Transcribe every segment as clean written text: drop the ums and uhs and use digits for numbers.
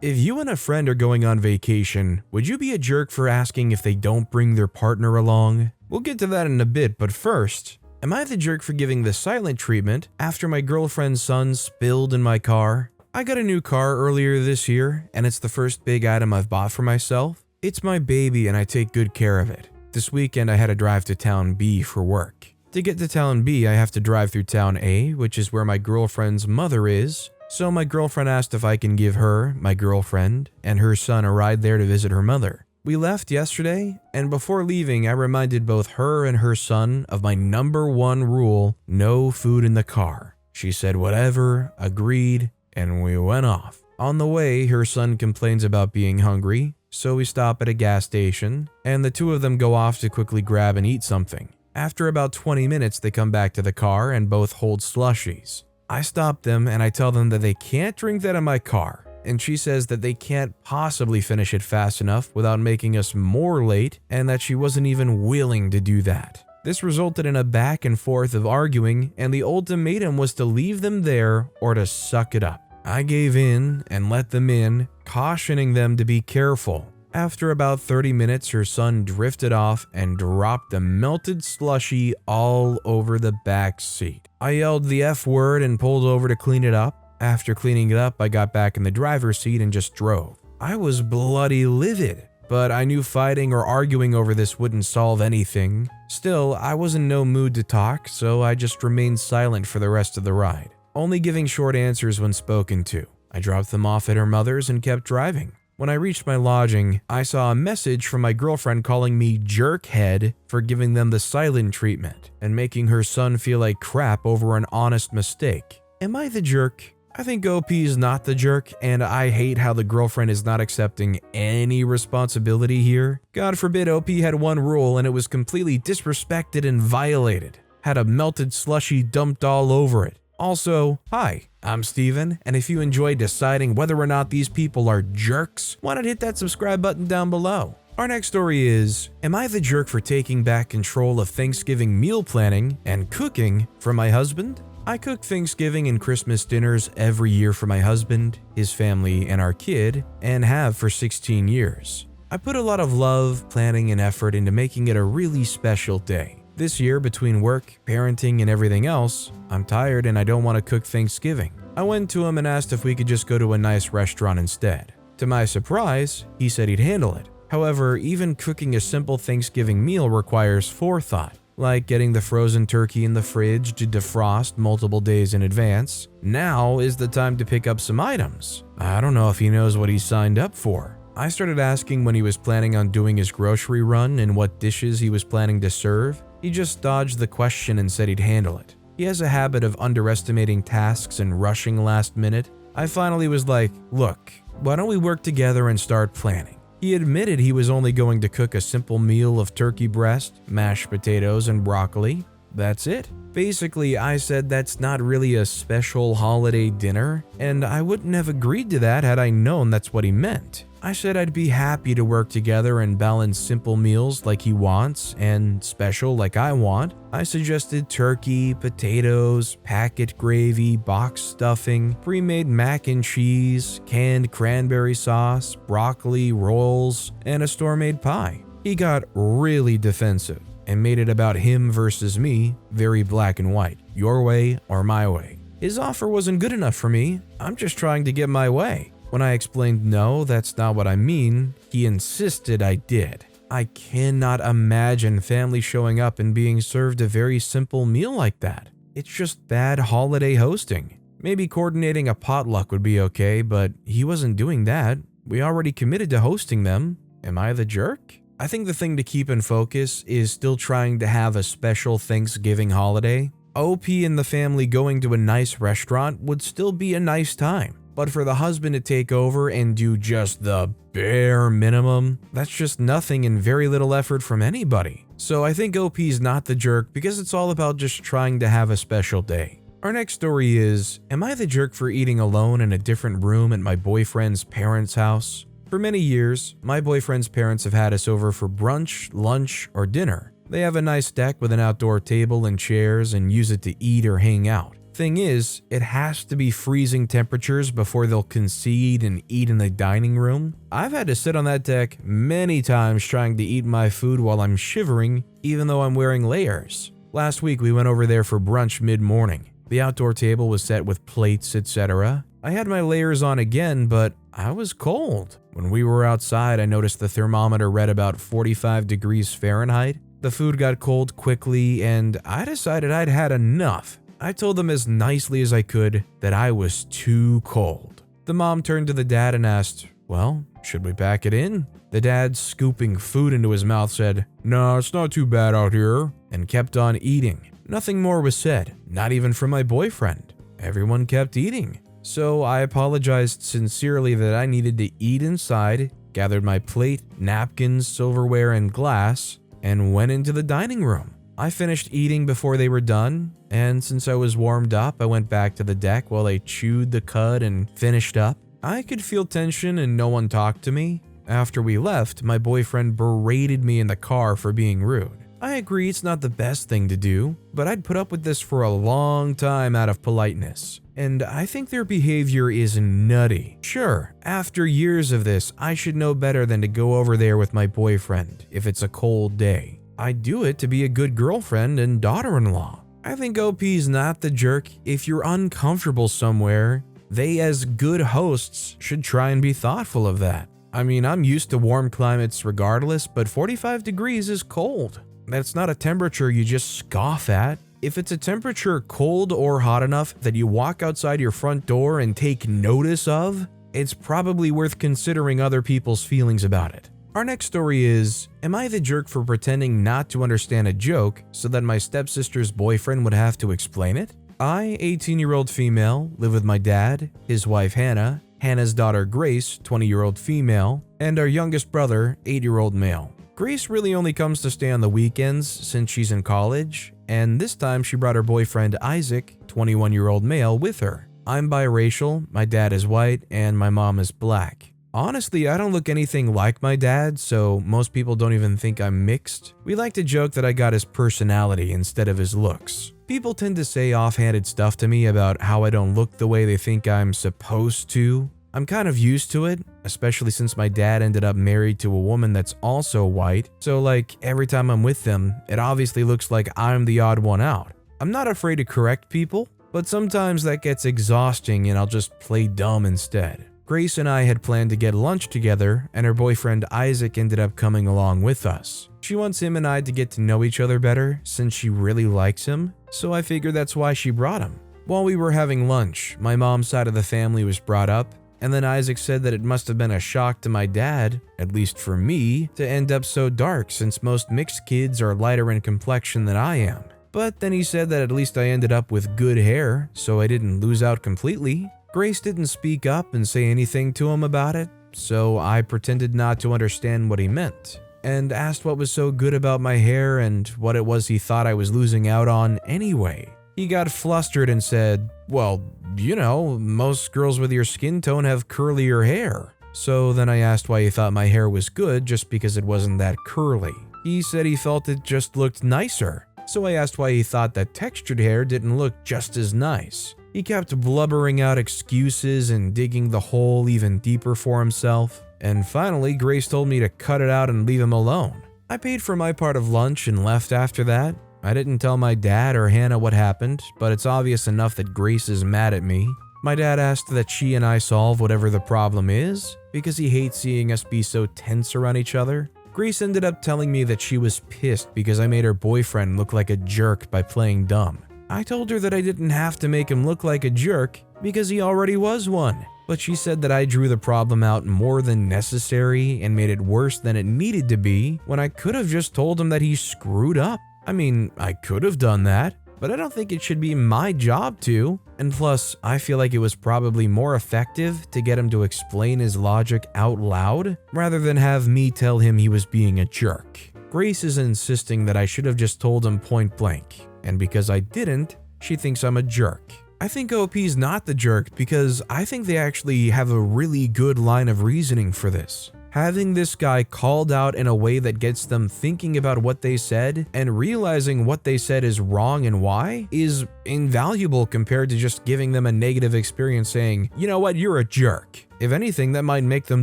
If you and a friend are going on vacation, would you be a jerk for asking if they don't bring their partner along? We'll get to that in a bit, but first, am I the jerk for giving the silent treatment after my girlfriend's son spilled in my car? I got a new car earlier this year, and it's the first big item I've bought for myself. It's my baby and I take good care of it. This weekend I had to drive to town B for work. To get to town B, I have to drive through town A, which is where my girlfriend's mother is. So my girlfriend asked if I can give her, my girlfriend, and her son a ride there to visit her mother. We left yesterday, and before leaving, I reminded both her and her son of my #1 rule: no food in the car. She said whatever, agreed, and we went off. On the way, her son complains about being hungry, so we stop at a gas station, and the two of them go off to quickly grab and eat something. After about 20 minutes, they come back to the car and both hold slushies. I stop them and I tell them that they can't drink that in my car, and she says that they can't possibly finish it fast enough without making us more late and that she wasn't even willing to do that. This resulted in a back and forth of arguing, and the ultimatum was to leave them there or to suck it up. I gave in and let them in, cautioning them to be careful. After about 30 minutes, her son drifted off and dropped the melted slushie all over the back seat. I yelled the F word and pulled over to clean it up. After cleaning it up, I got back in the driver's seat and just drove. I was bloody livid, but I knew fighting or arguing over this wouldn't solve anything. Still, I was in no mood to talk, so I just remained silent for the rest of the ride, only giving short answers when spoken to. I dropped them off at her mother's and kept driving. When I reached my lodging, I saw a message from my girlfriend calling me jerkhead for giving them the silent treatment and making her son feel like crap over an honest mistake. Am I the jerk? I think OP is not the jerk, and I hate how the girlfriend is not accepting any responsibility here. God forbid OP had one rule and it was completely disrespected and violated. Had a melted slushie dumped all over it. Also, hi, I'm Steven, and if you enjoy deciding whether or not these people are jerks, why not hit that subscribe button down below? Our next story is, am I the jerk for taking back control of Thanksgiving meal planning and cooking for my husband? I cook Thanksgiving and Christmas dinners every year for my husband, his family, and our kid, and have for 16 years. I put a lot of love, planning, and effort into making it a really special day. This year, between work, parenting, and everything else, I'm tired and I don't want to cook Thanksgiving. I went to him and asked if we could just go to a nice restaurant instead. To my surprise, he said he'd handle it. However, even cooking a simple Thanksgiving meal requires forethought, like getting the frozen turkey in the fridge to defrost multiple days in advance. Now is the time to pick up some items. I don't know if he knows what he's signed up for. I started asking when he was planning on doing his grocery run and what dishes he was planning to serve. He just dodged the question and said he'd handle it. He has a habit of underestimating tasks and rushing last minute. I finally was like, look, why don't we work together and start planning? He admitted he was only going to cook a simple meal of turkey breast, mashed potatoes, and broccoli. That's it. Basically, I said that's not really a special holiday dinner, and I wouldn't have agreed to that had I known that's what he meant. I said I'd be happy to work together and balance simple meals like he wants and special like I want. I suggested turkey, potatoes, packet gravy, box stuffing, pre-made mac and cheese, canned cranberry sauce, broccoli, rolls, and a store-made pie. He got really defensive and made it about him versus me, very black and white, your way or my way. His offer wasn't good enough for me. I'm just trying to get my way. When I explained no, that's not what I mean, he insisted I did. I cannot imagine family showing up and being served a very simple meal like that. It's just bad holiday hosting. Maybe coordinating a potluck would be okay, but he wasn't doing that. We already committed to hosting them. Am I the jerk? I think the thing to keep in focus is still trying to have a special Thanksgiving holiday. OP and the family going to a nice restaurant would still be a nice time. But for the husband to take over and do just the bare minimum, that's just nothing and very little effort from anybody. So I think OP's not the jerk because it's all about just trying to have a special day. Our next story is, am I the jerk for eating alone in a different room at my boyfriend's parents' house? For many years, my boyfriend's parents have had us over for brunch, lunch, or dinner. They have a nice deck with an outdoor table and chairs and use it to eat or hang out. thing is, it has to be freezing temperatures before they'll concede and eat in the dining room. I've had to sit on that deck many times trying to eat my food while I'm shivering, even though I'm wearing layers. Last week we went over there for brunch mid-morning. The outdoor table was set with plates, etc. I had my layers on again, but I was cold. When we were outside, I noticed the thermometer read about 45 degrees Fahrenheit. The food got cold quickly, and I decided I'd had enough. I told them as nicely as I could that I was too cold. The mom turned to the dad and asked, "Well, should we pack it in?" The dad, scooping food into his mouth, said, "No, it's not too bad out here," and kept on eating. Nothing more was said, not even from my boyfriend. Everyone kept eating. So I apologized sincerely that I needed to eat inside, gathered my plate, napkins, silverware, and glass, and went into the dining room. I finished eating before they were done, and since I was warmed up, I went back to the deck while they chewed the cud and finished up. I could feel tension and no one talked to me. After we left, my boyfriend berated me in the car for being rude. I agree it's not the best thing to do, but I'd put up with this for a long time out of politeness. And I think their behavior is nutty. Sure, after years of this, I should know better than to go over there with my boyfriend if it's a cold day. I do it to be a good girlfriend and daughter-in-law. I think OP's not the jerk. If you're uncomfortable somewhere, they as good hosts should try and be thoughtful of that. I mean, I'm used to warm climates regardless, but 45 degrees is cold. That's not a temperature you just scoff at. If it's a temperature cold or hot enough that you walk outside your front door and take notice of, it's probably worth considering other people's feelings about it. Our next story is, am I the jerk for pretending not to understand a joke so that my stepsister's boyfriend would have to explain it? I, 18-year-old female, live with my dad, his wife Hannah, Hannah's daughter Grace, 20-year-old female, and our youngest brother, 8-year-old male. Grace really only comes to stay on the weekends since she's in college, and this time she brought her boyfriend Isaac, 21-year-old male, with her. I'm biracial, my dad is white, and my mom is black. Honestly, I don't look anything like my dad, so most people don't even think I'm mixed. We like to joke that I got his personality instead of his looks. People tend to say offhanded stuff to me about how I don't look the way they think I'm supposed to. I'm kind of used to it, especially since my dad ended up married to a woman that's also white, so like every time I'm with them, it obviously looks like I'm the odd one out. I'm not afraid to correct people, but sometimes that gets exhausting and I'll just play dumb instead. Grace and I had planned to get lunch together, and her boyfriend Isaac ended up coming along with us. She wants him and I to get to know each other better since she really likes him, so I figured that's why she brought him. While we were having lunch, my mom's side of the family was brought up, and then Isaac said that it must have been a shock to my dad, at least for me, to end up so dark since most mixed kids are lighter in complexion than I am. But then he said that at least I ended up with good hair, so I didn't lose out completely. Grace didn't speak up and say anything to him about it, so I pretended not to understand what he meant, and asked what was so good about my hair and what it was he thought I was losing out on anyway. He got flustered and said, "Well, you know, most girls with your skin tone have curlier hair." So then I asked why he thought my hair was good just because it wasn't that curly. He said he felt it just looked nicer. So I asked why he thought that textured hair didn't look just as nice. He kept blubbering out excuses and digging the hole even deeper for himself. And finally, Grace told me to cut it out and leave him alone. I paid for my part of lunch and left after that. I didn't tell my dad or Hannah what happened, but it's obvious enough that Grace is mad at me. My dad asked that she and I solve whatever the problem is, because he hates seeing us be so tense around each other. Grace ended up telling me that she was pissed because I made her boyfriend look like a jerk by playing dumb. I told her that I didn't have to make him look like a jerk because he already was one, but she said that I drew the problem out more than necessary and made it worse than it needed to be when I could have just told him that he screwed up. I mean, I could have done that, but I don't think it should be my job to. And plus, I feel like it was probably more effective to get him to explain his logic out loud rather than have me tell him he was being a jerk. Grace is insisting that I should have just told him point blank, and because I didn't, she thinks I'm a jerk. I think OP's not the jerk because I think they actually have a really good line of reasoning for this. Having this guy called out in a way that gets them thinking about what they said and realizing what they said is wrong and why is invaluable compared to just giving them a negative experience saying, you know what, you're a jerk. If anything, that might make them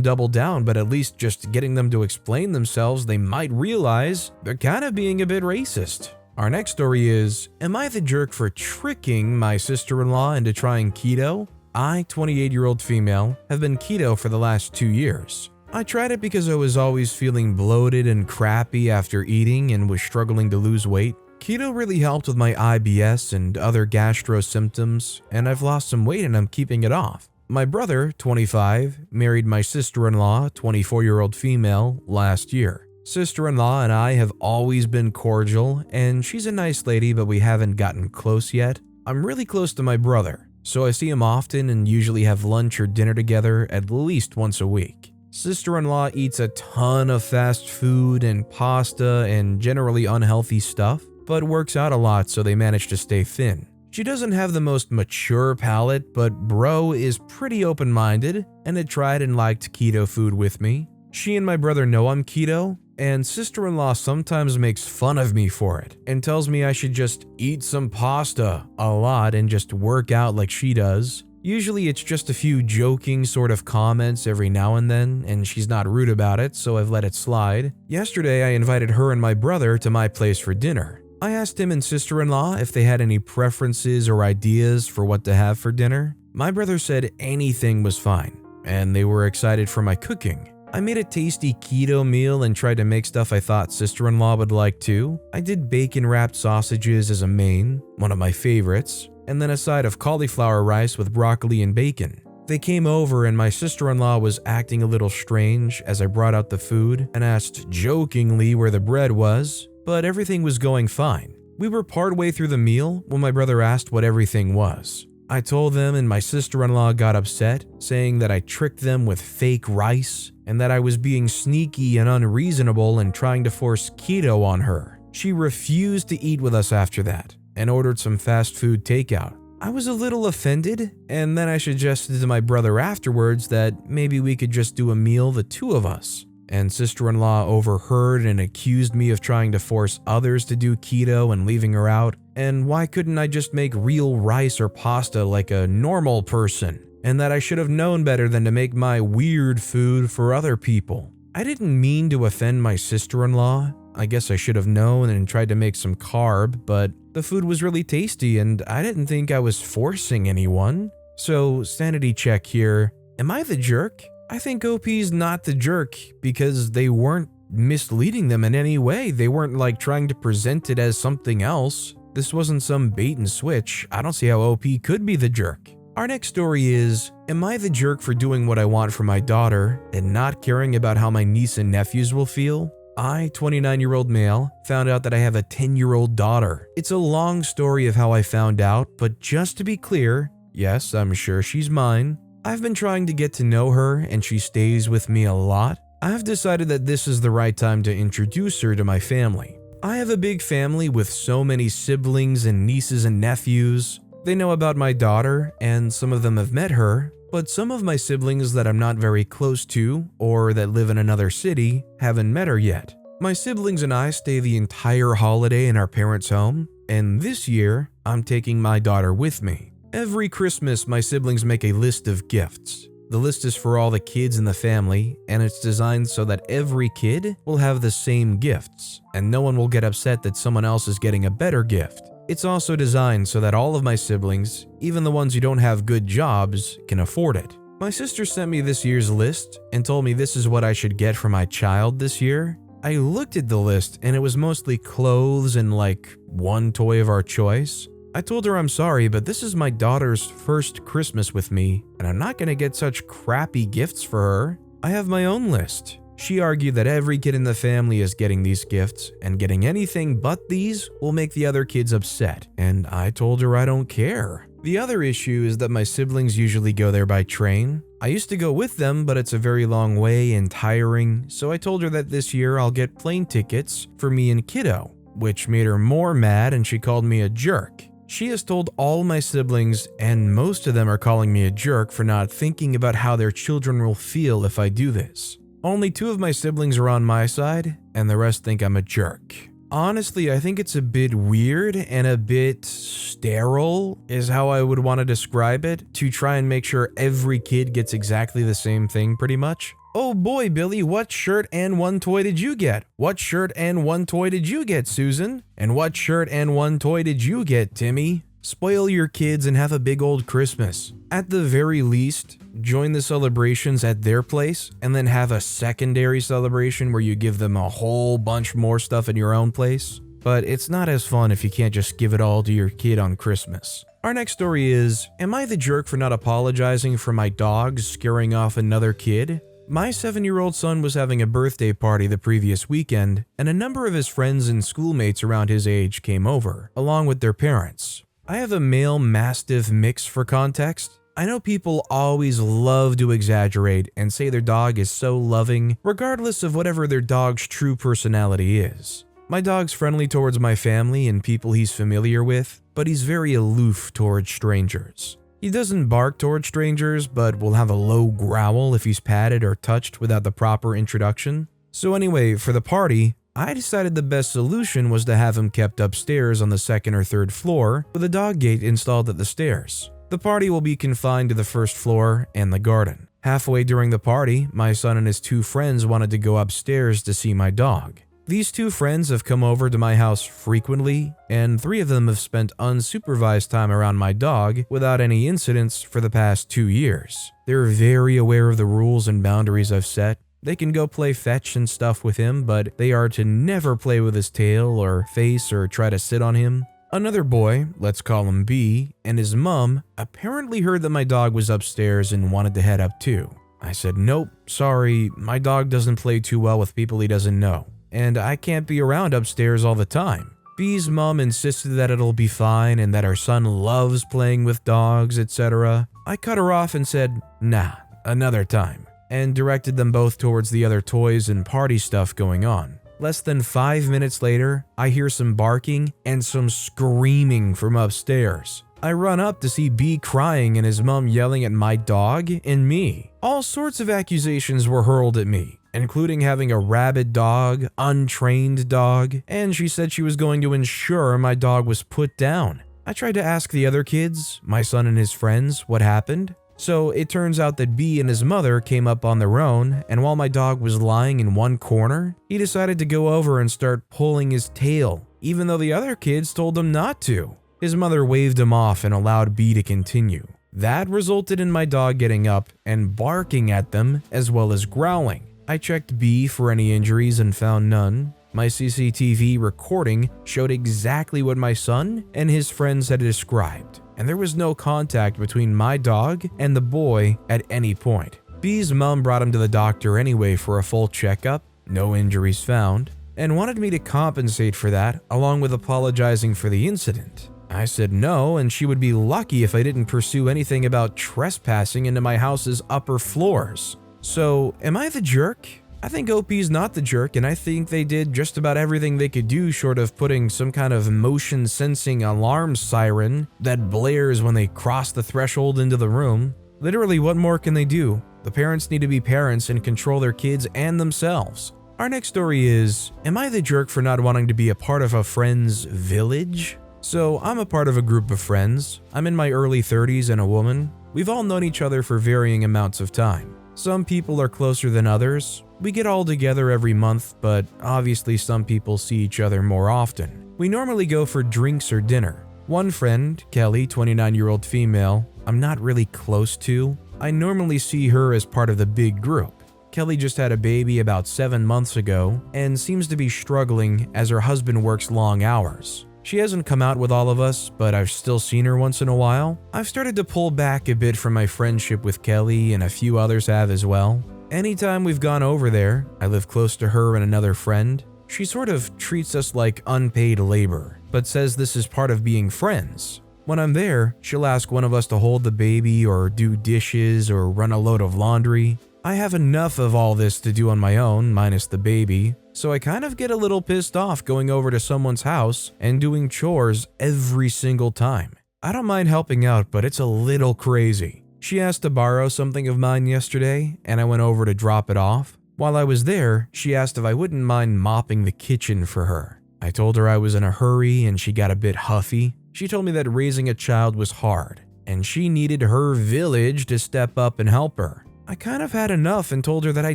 double down, but at least just getting them to explain themselves, they might realize they're kind of being a bit racist. Our next story is, am I the jerk for tricking my sister-in-law into trying keto? I, 28-year-old female, have been keto for the last 2 years. I tried it because I was always feeling bloated and crappy after eating and was struggling to lose weight. Keto really helped with my IBS and other gastro symptoms, and I've lost some weight and I'm keeping it off. My brother, 25, married my sister-in-law, 24-year-old female, last year. Sister-in-law and I have always been cordial, and she's a nice lady, but we haven't gotten close yet. I'm really close to my brother, so I see him often and usually have lunch or dinner together at least once a week. Sister-in-law eats a ton of fast food and pasta and generally unhealthy stuff, but works out a lot so they manage to stay thin. She doesn't have the most mature palate, but bro is pretty open-minded and had tried and liked keto food with me. She and my brother know I'm keto, and sister-in-law sometimes makes fun of me for it and tells me I should just eat some pasta a lot and just work out like she does. Usually it's just a few joking sort of comments every now and then, and she's not rude about it, so I've let it slide. Yesterday I invited her and my brother to my place for dinner. I asked him and sister-in-law if they had any preferences or ideas for what to have for dinner. My brother said anything was fine, and they were excited for my cooking. I made a tasty keto meal and tried to make stuff I thought sister-in-law would like too. I did bacon-wrapped sausages as a main, one of my favorites, and then a side of cauliflower rice with broccoli and bacon. They came over and my sister-in-law was acting a little strange as I brought out the food and asked jokingly where the bread was, but everything was going fine. We were partway through the meal when my brother asked what everything was. I told them and my sister-in-law got upset, saying that I tricked them with fake rice and that I was being sneaky and unreasonable and trying to force keto on her. She refused to eat with us after that and ordered some fast food takeout. I was a little offended, and then I suggested to my brother afterwards that maybe we could just do a meal, the two of us. And sister-in-law overheard and accused me of trying to force others to do keto and leaving her out. And why couldn't I just make real rice or pasta like a normal person? And that I should have known better than to make my weird food for other people. I didn't mean to offend my sister-in-law. I guess I should have known and tried to make some carb, but the food was really tasty and I didn't think I was forcing anyone. So, sanity check here. Am I the jerk? I think OP's not the jerk because they weren't misleading them in any way. They weren't like trying to present it as something else. This wasn't some bait and switch. I don't see how OP could be the jerk. Our next story is, am I the jerk for doing what I want for my daughter and not caring about how my niece and nephews will feel? I, 29-year-old male, found out that I have a 10-year-old daughter. It's a long story of how I found out, but just to be clear, yes, I'm sure she's mine. I've been trying to get to know her and she stays with me a lot. I've decided that this is the right time to introduce her to my family. I have a big family with so many siblings and nieces and nephews. They know about my daughter and some of them have met her, but some of my siblings that I'm not very close to or that live in another city haven't met her yet. My siblings and I stay the entire holiday in our parents' home, and this year I'm taking my daughter with me. Every Christmas, my siblings make a list of gifts. The list is for all the kids in the family, and it's designed so that every kid will have the same gifts, and no one will get upset that someone else is getting a better gift. It's also designed so that all of my siblings, even the ones who don't have good jobs, can afford it. My sister sent me this year's list and told me this is what I should get for my child this year. I looked at the list and it was mostly clothes and like one toy of our choice. I told her I'm sorry, but this is my daughter's first Christmas with me, and I'm not gonna get such crappy gifts for her. I have my own list. She argued that every kid in the family is getting these gifts, and getting anything but these will make the other kids upset, and I told her I don't care. The other issue is that my siblings usually go there by train. I used to go with them, but it's a very long way and tiring, so I told her that this year I'll get plane tickets for me and kiddo, which made her more mad and she called me a jerk. She has told all my siblings, and most of them are calling me a jerk for not thinking about how their children will feel if I do this. Only 2 of my siblings are on my side, and the rest think I'm a jerk. Honestly, I think it's a bit weird and a bit sterile is how I would want to describe it, to try and make sure every kid gets exactly the same thing pretty much. Oh boy, Billy, what shirt and 1 toy did you get? What shirt and 1 toy did you get, Susan? And what shirt and 1 toy did you get, Timmy? Spoil your kids and have a big old Christmas. At the very least, join the celebrations at their place and then have a secondary celebration where you give them a whole bunch more stuff in your own place. But it's not as fun if you can't just give it all to your kid on Christmas. Our next story is, am I the jerk for not apologizing for my dog scaring off another kid? My 7-year-old son was having a birthday party the previous weekend, and a number of his friends and schoolmates around his age came over, along with their parents. I have a male mastiff mix for context. I know people always love to exaggerate and say their dog is so loving, regardless of whatever their dog's true personality is. My dog's friendly towards my family and people he's familiar with, but he's very aloof towards strangers. He doesn't bark towards strangers, but will have a low growl if he's patted or touched without the proper introduction. So anyway, for the party, I decided the best solution was to have him kept upstairs on the 2nd or 3rd floor with a dog gate installed at the stairs. The party will be confined to the 1st floor and the garden. Halfway during the party, my son and his 2 friends wanted to go upstairs to see my dog. These 2 friends have come over to my house frequently, and 3 of them have spent unsupervised time around my dog without any incidents for the past 2 years. They're very aware of the rules and boundaries I've set. They can go play fetch and stuff with him, but they are to never play with his tail or face or try to sit on him. Another boy, let's call him B, and his mom apparently heard that my dog was upstairs and wanted to head up too. I said, nope, sorry, my dog doesn't play too well with people he doesn't know, and I can't be around upstairs all the time. B's mom insisted that it'll be fine and that our son loves playing with dogs, etc. I cut her off and said, nah, another time, and directed them both towards the other toys and party stuff going on. Less than 5 minutes later, I hear some barking and some screaming from upstairs. I run up to see B crying and his mom yelling at my dog and me. All sorts of accusations were hurled at me, including having a rabid dog, untrained dog, and she said she was going to ensure my dog was put down. I tried to ask the other kids, my son and his friends, what happened. So it turns out that B and his mother came up on their own, and while my dog was lying in one corner, he decided to go over and start pulling his tail, even though the other kids told him not to. His mother waved him off and allowed B to continue. That resulted in my dog getting up and barking at them as well as growling. I checked B for any injuries and found none. My CCTV recording showed exactly what my son and his friends had described, and there was no contact between my dog and the boy at any point. B's mom brought him to the doctor anyway for a full checkup, no injuries found, and wanted me to compensate for that along with apologizing for the incident. I said no, and she would be lucky if I didn't pursue anything about trespassing into my house's upper floors. So, am I the jerk? I think OP's not the jerk, and I think they did just about everything they could do short of putting some kind of motion-sensing alarm siren that blares when they cross the threshold into the room. Literally, what more can they do? The parents need to be parents and control their kids and themselves. Our next story is, am I the jerk for not wanting to be a part of a friend's village? So, I'm a part of a group of friends. I'm in my early 30s and a woman. We've all known each other for varying amounts of time. Some people are closer than others. We get all together every month, but obviously some people see each other more often. We normally go for drinks or dinner. One friend, Kelly, 29-year-old female, I'm not really close to. I normally see her as part of the big group. Kelly just had a baby about 7 months ago and seems to be struggling as her husband works long hours. She hasn't come out with all of us, but I've still seen her once in a while. I've started to pull back a bit from my friendship with Kelly, and a few others have as well. Anytime we've gone over there, I live close to her and another friend. She sort of treats us like unpaid labor, but says this is part of being friends. When I'm there, she'll ask one of us to hold the baby or do dishes or run a load of laundry. I have enough of all this to do on my own, minus the baby, so I kind of get a little pissed off going over to someone's house and doing chores every single time. I don't mind helping out, but it's a little crazy. She asked to borrow something of mine yesterday, and I went over to drop it off. While I was there, she asked if I wouldn't mind mopping the kitchen for her. I told her I was in a hurry and she got a bit huffy. She told me that raising a child was hard, and she needed her village to step up and help her. I kind of had enough and told her that I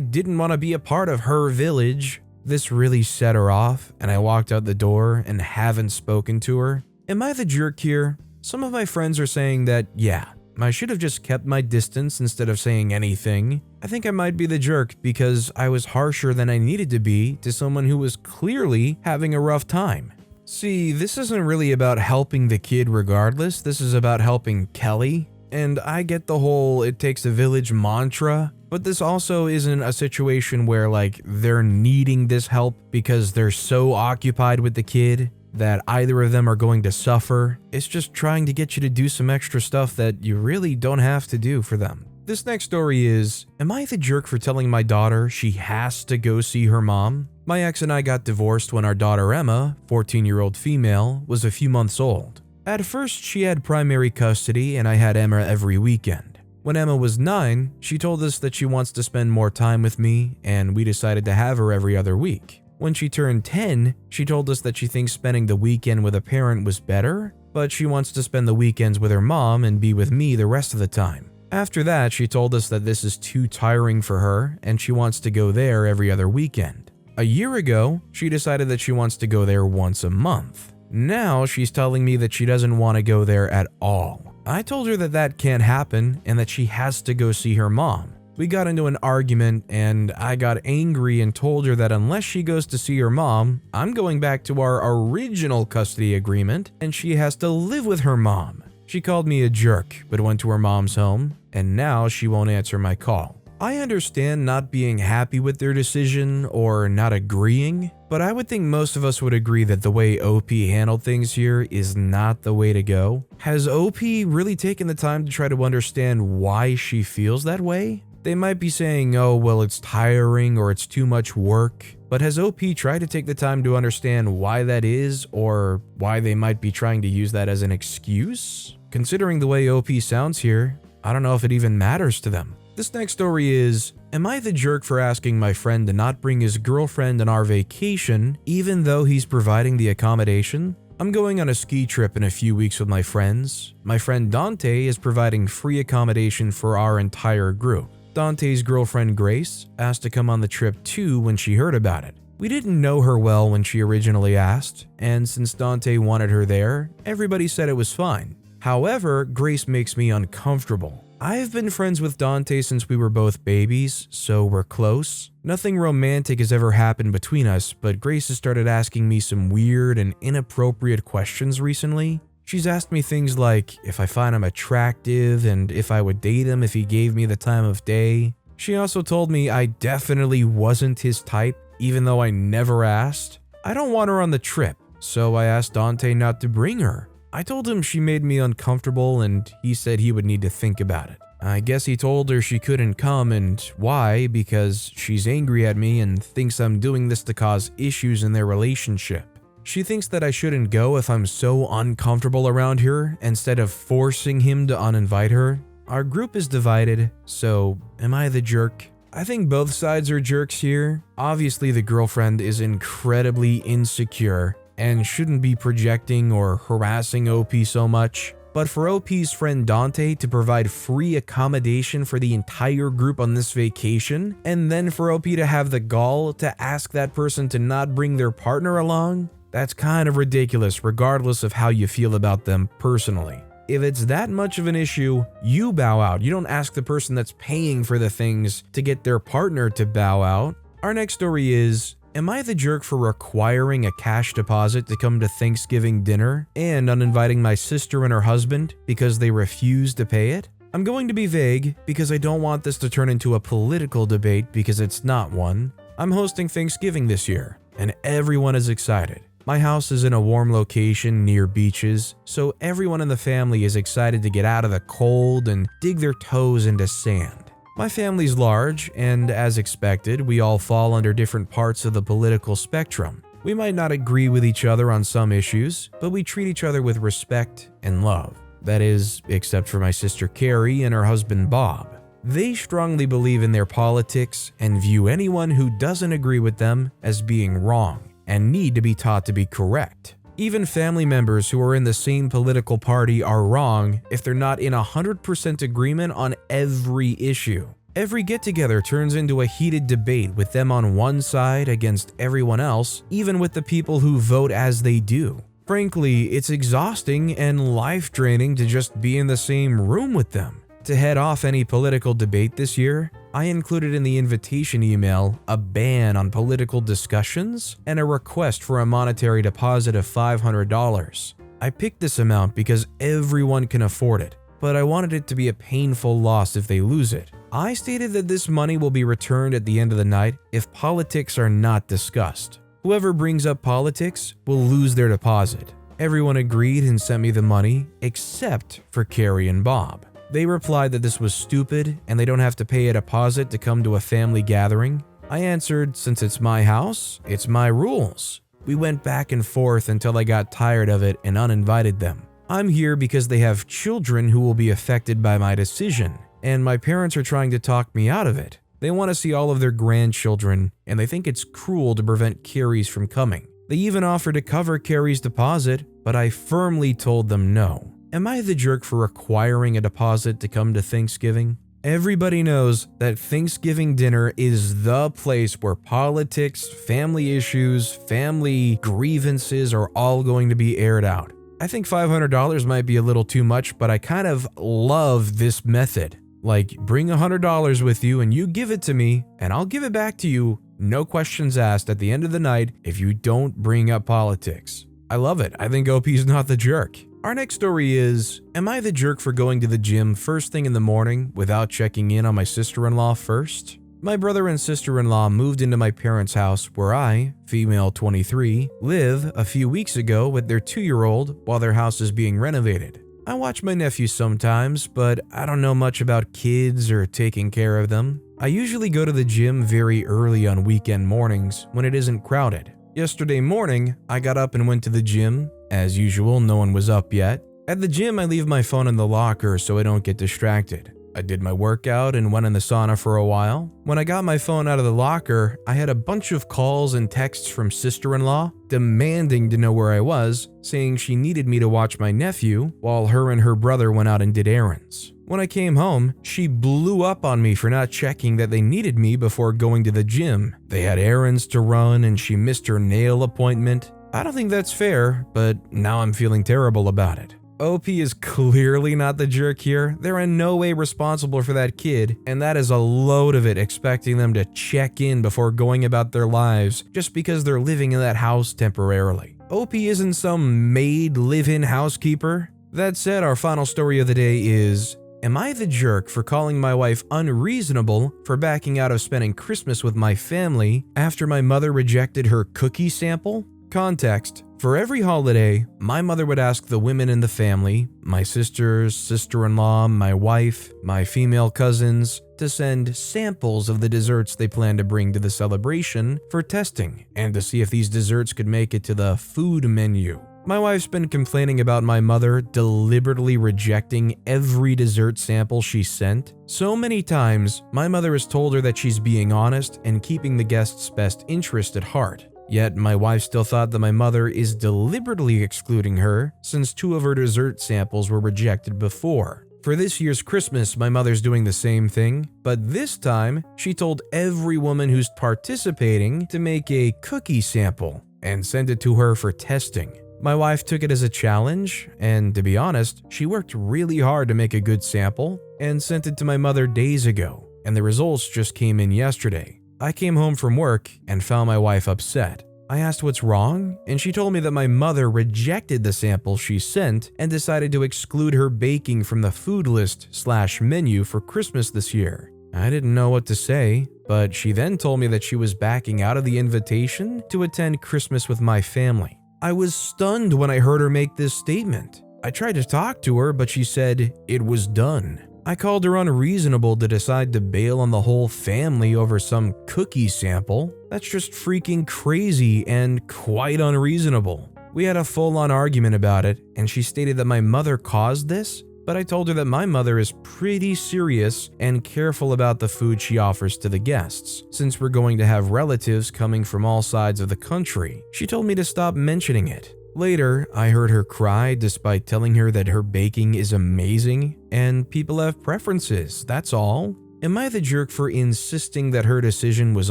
didn't want to be a part of her village. This really set her off, and I walked out the door and haven't spoken to her. Am I the jerk here? Some of my friends are saying that, yeah, I should have just kept my distance instead of saying anything. I think I might be the jerk because I was harsher than I needed to be to someone who was clearly having a rough time. See, this isn't really about helping the kid regardless, this is about helping Kelly. And I get the whole it takes a village mantra, but this also isn't a situation where like they're needing this help because they're so occupied with the kid that either of them are going to suffer. It's just trying to get you to do some extra stuff that you really don't have to do for them. This next story is, am I the jerk for telling my daughter she has to go see her mom? My ex and I got divorced when our daughter Emma, 14-year-old female, was a few months old. At first, she had primary custody and I had Emma every weekend. When Emma was 9, she told us that she wants to spend more time with me, and we decided to have her every other week. When she turned 10, she told us that she thinks spending the weekend with a parent was better, but she wants to spend the weekends with her mom and be with me the rest of the time. After that, she told us that this is too tiring for her and she wants to go there every other weekend. A year ago, she decided that she wants to go there once a month. Now she's telling me that she doesn't want to go there at all. I told her that that can't happen and that she has to go see her mom. We got into an argument and I got angry and told her that unless she goes to see her mom, I'm going back to our original custody agreement and she has to live with her mom. She called me a jerk but went to her mom's home, and now she won't answer my call. I understand not being happy with their decision or not agreeing, but I would think most of us would agree that the way OP handled things here is not the way to go. Has OP really taken the time to try to understand why she feels that way? They might be saying, oh, well, it's tiring or it's too much work, but has OP tried to take the time to understand why that is, or why they might be trying to use that as an excuse? Considering the way OP sounds here, I don't know if it even matters to them. This next story is, am I the jerk for asking my friend to not bring his girlfriend on our vacation even though he's providing the accommodation? I'm going on a ski trip in a few weeks with my friends. My friend Dante is providing free accommodation for our entire group. Dante's girlfriend Grace asked to come on the trip too when she heard about it. We didn't know her well when she originally asked, and since Dante wanted her there, everybody said it was fine. However, Grace makes me uncomfortable. I've been friends with Dante since we were both babies, so we're close. Nothing romantic has ever happened between us, but Grace has started asking me some weird and inappropriate questions recently. She's asked me things like if I find him attractive and if I would date him if he gave me the time of day. She also told me I definitely wasn't his type, even though I never asked. I don't want her on the trip, so I asked Dante not to bring her. I told him she made me uncomfortable and he said he would need to think about it. I guess he told her she couldn't come, and why, because she's angry at me and thinks I'm doing this to cause issues in their relationship. She thinks that I shouldn't go if I'm so uncomfortable around her instead of forcing him to uninvite her. Our group is divided, so am I the jerk? I think both sides are jerks here. Obviously, the girlfriend is incredibly insecure and shouldn't be projecting or harassing OP so much. But for OP's friend Dante to provide free accommodation for the entire group on this vacation, and then for OP to have the gall to ask that person to not bring their partner along, that's kind of ridiculous regardless of how you feel about them personally. If it's that much of an issue, you bow out. You don't ask the person that's paying for the things to get their partner to bow out. Our next story is, am I the jerk for requiring a cash deposit to come to Thanksgiving dinner and uninviting my sister and her husband because they refused to pay it? I'm going to be vague because I don't want this to turn into a political debate because it's not one. I'm hosting Thanksgiving this year, and everyone is excited. My house is in a warm location near beaches, so everyone in the family is excited to get out of the cold and dig their toes into sand. My family's large, and as expected, we all fall under different parts of the political spectrum. We might not agree with each other on some issues, but we treat each other with respect and love. That is, except for my sister Carrie and her husband Bob. They strongly believe in their politics and view anyone who doesn't agree with them as being wrong and need to be taught to be correct. Even family members who are in the same political party are wrong if they're not in 100% agreement on every issue. Every get-together turns into a heated debate with them on one side against everyone else, even with the people who vote as they do. Frankly, it's exhausting and life-draining to just be in the same room with them. To head off any political debate this year, I included in the invitation email a ban on political discussions and a request for a monetary deposit of $500. I picked this amount because everyone can afford it, but I wanted it to be a painful loss if they lose it. I stated that this money will be returned at the end of the night if politics are not discussed. Whoever brings up politics will lose their deposit. Everyone agreed and sent me the money, except for Carrie and Bob. They replied that this was stupid and they don't have to pay a deposit to come to a family gathering. I answered, since it's my house, it's my rules. We went back and forth until I got tired of it and uninvited them. I'm here because they have children who will be affected by my decision, and my parents are trying to talk me out of it. They want to see all of their grandchildren, and they think it's cruel to prevent Carrie's from coming. They even offered to cover Carrie's deposit, but I firmly told them no. Am I the jerk for requiring a deposit to come to Thanksgiving? Everybody knows that Thanksgiving dinner is the place where politics, family issues, family grievances are all going to be aired out. I think $500 might be a little too much, but I kind of love this method. Like, bring $100 with you and you give it to me, and I'll give it back to you, no questions asked at the end of the night if you don't bring up politics. I love it. I think OP's not the jerk. Our next story is, am I the jerk for going to the gym first thing in the morning without checking in on my sister-in-law first? My brother and sister-in-law moved into my parents' house where I, female 23, live a few weeks ago with their 2-year-old while their house is being renovated. I watch my nephews sometimes, but I don't know much about kids or taking care of them. I usually go to the gym very early on weekend mornings when it isn't crowded. Yesterday morning, I got up and went to the gym. As usual, no one was up yet. At the gym, I leave my phone in the locker so I don't get distracted. I did my workout and went in the sauna for a while. When I got my phone out of the locker, I had a bunch of calls and texts from sister-in-law demanding to know where I was, saying she needed me to watch my nephew while her and her brother went out and did errands. When I came home, she blew up on me for not checking that they needed me before going to the gym. They had errands to run and she missed her nail appointment. I don't think that's fair, but now I'm feeling terrible about it. OP is clearly not the jerk here. They're in no way responsible for that kid, and that is a load of it expecting them to check in before going about their lives just because they're living in that house temporarily. OP isn't some maid live-in housekeeper. That said, our final story of the day is, am I the jerk for calling my wife unreasonable for backing out of spending Christmas with my family after my mother rejected her cookie sample? Context: for every holiday, my mother would ask the women in the family, my sisters, sister-in-law, my wife, my female cousins, to send samples of the desserts they plan to bring to the celebration for testing and to see if these desserts could make it to the food menu. My wife's been complaining about my mother deliberately rejecting every dessert sample she sent. So many times, my mother has told her that she's being honest and keeping the guest's best interest at heart. Yet my wife still thought that my mother is deliberately excluding her since 2 of her dessert samples were rejected before. For this year's Christmas, my mother's doing the same thing, but this time she told every woman who's participating to make a cookie sample and send it to her for testing. My wife took it as a challenge, and to be honest, she worked really hard to make a good sample and sent it to my mother days ago, and the results just came in yesterday. I came home from work and found my wife upset. I asked what's wrong, and she told me that my mother rejected the sample she sent and decided to exclude her baking from the food list/menu for Christmas this year. I didn't know what to say, but she then told me that she was backing out of the invitation to attend Christmas with my family. I was stunned when I heard her make this statement. I tried to talk to her, but she said it was done. I called her unreasonable to decide to bail on the whole family over some cookie sample. That's just freaking crazy and quite unreasonable. We had a full-on argument about it, and she stated that my mother caused this but I told her that my mother is pretty serious and careful about the food she offers to the guests, since we're going to have relatives coming from all sides of the country. She told me to stop mentioning it. Later, I heard her cry despite telling her that her baking is amazing and people have preferences, that's all. Am I the jerk for insisting that her decision was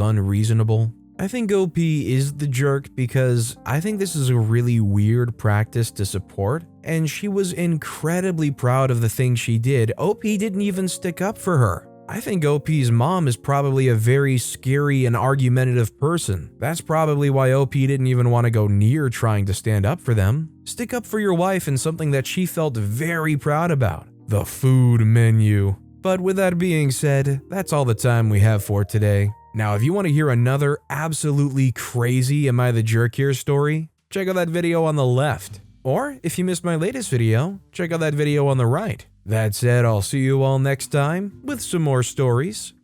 unreasonable? I think OP is the jerk because I think this is a really weird practice to support, and she was incredibly proud of the thing she did. OP didn't even stick up for her. I think OP's mom is probably a very scary and argumentative person. That's probably why OP didn't even want to go near trying to stand up for them. Stick up for your wife in something that she felt very proud about. The food menu. But with that being said, that's all the time we have for today. Now, if you want to hear another absolutely crazy Am I the Jerk Here story, check out that video on the left. Or if you missed my latest video, check out that video on the right. That said, I'll see you all next time with some more stories